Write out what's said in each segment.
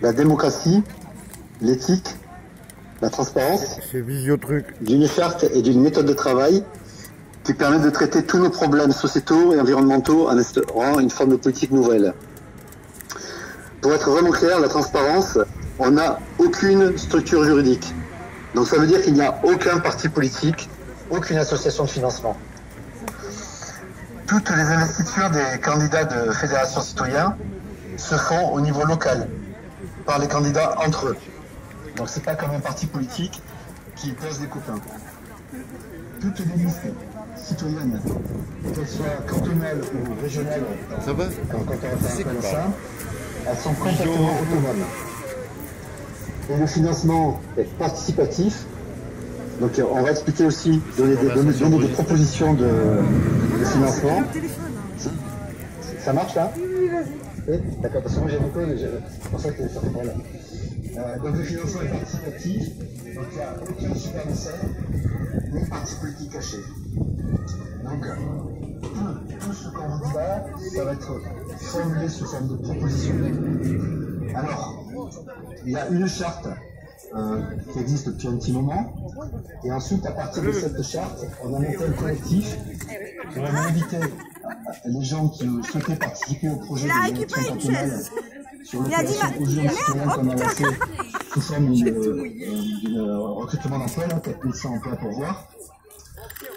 la démocratie, l'éthique, la transparence, d'une charte et d'une méthode de travail qui permettent de traiter tous nos problèmes sociétaux et environnementaux en instaurant une forme de politique nouvelle. Pour être vraiment clair, la transparence, on n'a aucune structure juridique. Donc ça veut dire qu'il n'y a aucun parti politique, aucune association de financement. Toutes les investitures des candidats de fédération citoyenne se font au niveau local, par les candidats entre eux. Donc c'est pas comme un parti politique qui pose des copains. Toutes les listes citoyennes, qu'elles soient cantonales ou régionales, quand on va faire appel à ça, elles sont complètement autonomes. Et le financement est participatif. Donc on va expliquer aussi, donner des propositions de financement. Ça marche là? Oui, vas-y. D'accord, parce que moi j'ai beaucoup, c'est pour ça que ça fait pas là. Donc le financement est participatif, donc il n'y a aucun superviseur, ni parti politique caché. Donc tout ce qu'on vous dit là, ça va être formulé sous forme de proposition. Alors, il y a une charte qui existe depuis un petit moment, et ensuite à partir de cette charte, on a monté un collectif pour inviter les gens qui souhaitaient participer au projet de l'élection cantonale sur l'opération Audience citoyenne qu'on a lancé sous forme d'un recrutement d'emploi, 4100 emplois pour voir.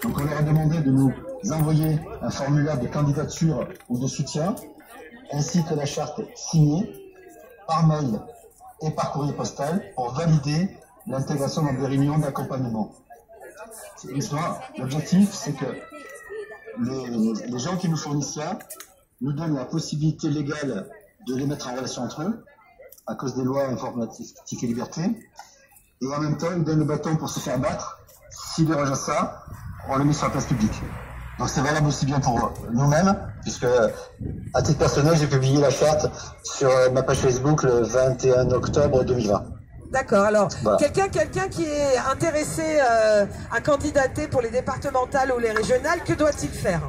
Donc on leur a demandé de nous envoyer un formulaire de candidature ou de soutien, ainsi que la charte signée par mail et par courrier postal pour valider l'intégration dans des réunions d'accompagnement. L'objectif, c'est que les gens qui nous fournissent ça nous donnent la possibilité légale de les mettre en relation entre eux, à cause des lois informatiques et liberté, et en même temps, ils donnent le bâton pour se faire battre. S'ils dérogent ça, on le met sur la place publique. Donc c'est valable aussi bien pour nous-mêmes, puisque à titre personnel, j'ai publié la charte sur ma page Facebook le 21 octobre 2020. D'accord, alors voilà. Quelqu'un qui est intéressé à candidater pour les départementales ou les régionales, que doit-il faire?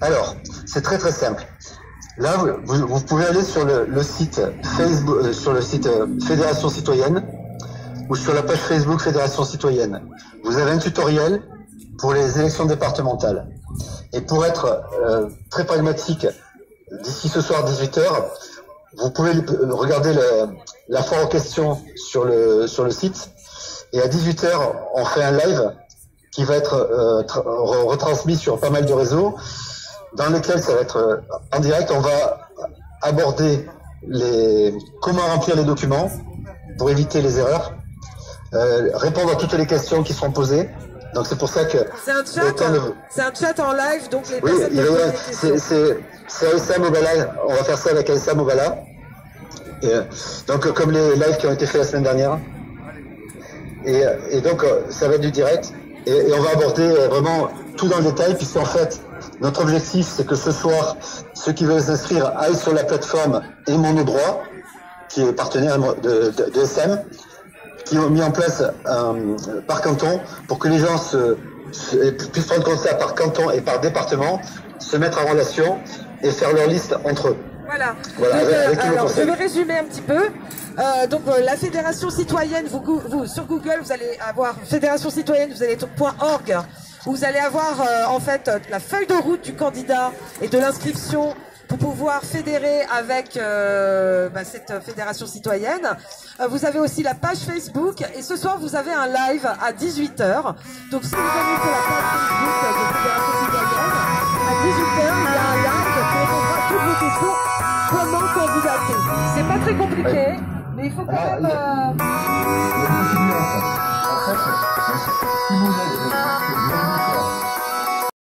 Alors, c'est très très simple. Là, vous pouvez aller sur le site Facebook, sur le site Fédération Citoyenne, ou sur la page Facebook Fédération Citoyenne. Vous avez un tutoriel pour les élections départementales. Et pour être très pragmatique, d'ici ce soir 18h, vous pouvez regarder la foire aux questions sur le site. Et à 18h, on fait un live qui va être retransmis sur pas mal de réseaux, dans lequel ça va être en direct. On va aborder comment remplir les documents pour éviter les erreurs, répondre à toutes les questions qui seront posées. Donc c'est pour ça que c'est un chat en live, donc les personnes c'est Aïssa Mobala, on va faire ça avec Aïssa Mobala. Donc comme les lives qui ont été faits la semaine dernière. Et donc ça va être du direct et on va aborder vraiment tout dans le détail, puisqu'en fait notre objectif c'est que ce soir ceux qui veulent s'inscrire aillent sur la plateforme Et Mon Droit, qui est partenaire de SM, qui ont mis en place par canton pour que les gens puissent prendre compte ça par canton et par département, se mettre en relation et faire leur liste entre eux. Voilà. avec alors, je vais résumer un petit peu. La Fédération Citoyenne, vous sur Google, vous allez avoir Fédération Citoyenne, vous allez être .org, vous allez avoir en fait la feuille de route du candidat et de l'inscription pour pouvoir fédérer avec cette fédération citoyenne. Vous avez aussi la page Facebook, et ce soir vous avez un live à 18h. Donc si vous venez sur la page Facebook de Fédération Citoyenne, à 18h il y a un live qui répondra à toutes vos questions. Comment candidater? C'est pas très compliqué, mais il faut quand même... si vous